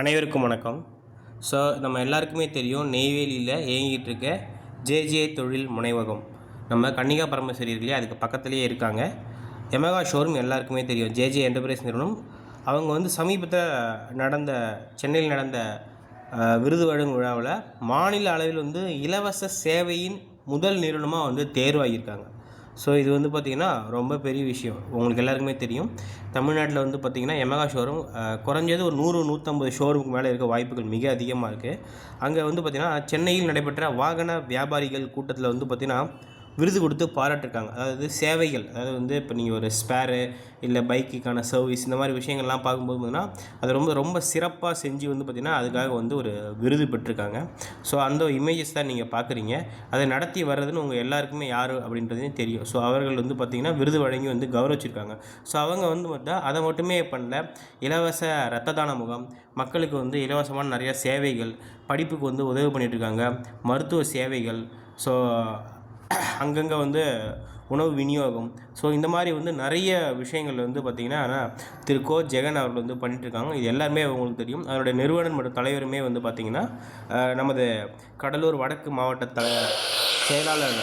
அனைவருக்கும் வணக்கம். ஸோ நம்ம எல்லாருக்குமே தெரியும், நெய்வேலியில் இயங்கிட்டு இருக்க ஜேஜே தொழில் முனைவகம். நம்ம கன்னிகா பரமேஸ்வரி இல்லையா, அதுக்கு பக்கத்துலேயே இருக்காங்க. யமகா ஷோரூம் எல்லாருக்குமே தெரியும். ஜேஜே என்டர்பிரைஸ் நிறுவனம் அவங்க சமீபத்தில் சென்னையில் நடந்த விருது வழங்கும் விழாவில் மாநில அளவில் இலவச சேவையின் முதல் நிறுவனமாக தேர்வாகியிருக்காங்க. ஸோ இது பார்த்திங்கன்னா ரொம்ப பெரிய விஷயம். உங்களுக்கு எல்லாருக்குமே தெரியும், தமிழ்நாட்டில் பார்த்திங்கன்னா யமகா ஷோரூம் குறைஞ்சது ஒரு 100-150 ஷோரூமுக்கு மேலே இருக்க வாய்ப்புகள் மிக அதிகமாக இருக்குது. அங்கே பார்த்திங்கன்னா சென்னையில் நடைபெற்ற வாகன வியாபாரிகள் கூட்டத்தில் பார்த்திங்கன்னா விருது கொடுத்து பாராட்டிருக்காங்க. அதாவது சேவைகள், அதாவது இப்போ நீங்கள் ஒரு ஸ்பேரு இல்லை பைக்குக்கான சர்வீஸ், இந்த மாதிரி விஷயங்கள்லாம் பார்க்கும்போது பார்த்திங்கன்னா அது ரொம்ப சிறப்பாக செஞ்சு பார்த்திங்கன்னா அதுக்காக ஒரு விருது பெற்றிருக்காங்க. ஸோ அந்த இமேஜஸ் தான் நீங்கள் பார்க்குறீங்க. அதை நடத்தி வர்றதுன்னு உங்கள் எல்லாருக்குமே யார் அப்படின்றதையும் தெரியும். ஸோ அவர்கள் பார்த்திங்கன்னா விருது வழங்கி கௌரவிச்சிருக்காங்க. ஸோ அவங்க பார்த்தா அதை மட்டுமே பண்ணல, இலவச இரத்த தான முகாம், மக்களுக்கு இலவசமான நிறையா சேவைகள், படிப்புக்கு உதவி பண்ணிகிட்ருக்காங்க, மருத்துவ சேவைகள், ஸோ அங்கங்கே உணவு விநியோகம், ஸோ இந்த மாதிரி நிறைய விஷயங்கள் பார்த்திங்கன்னா திரு கோ ஜெகன் அவர்கள் பண்ணிகிட்ருக்காங்க. இது எல்லாருமே அவங்களுக்கு தெரியும். அதனுடைய நிறுவனர் மற்றும் தலைவருமே பார்த்திங்கன்னா நமது கடலூர் வடக்கு மாவட்ட செயலாளர்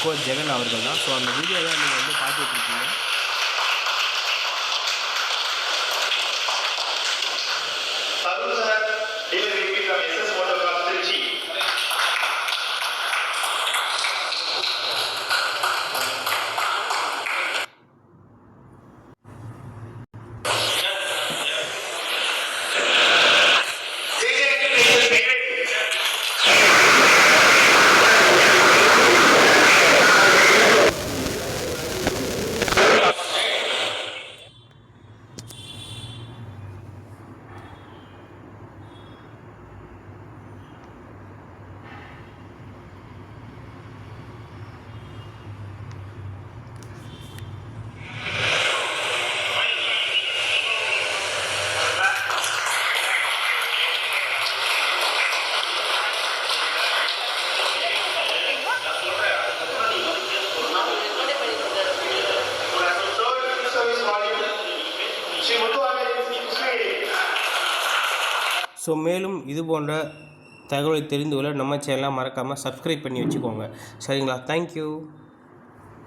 கோ ஜெகன் அவர்கள் தான். ஸோ அந்த வீடியோ தான் நீங்கள் பார்த்துட்ருக்கீங்க. ஸோ மேலும் இது போன்ற தகவலை தெரிந்து கொள்ள நம்ம சேனலை மறக்காமல் சப்ஸ்கிரைப் பண்ணி வச்சுக்கோங்க. சரிங்களா? தேங்க்யூ.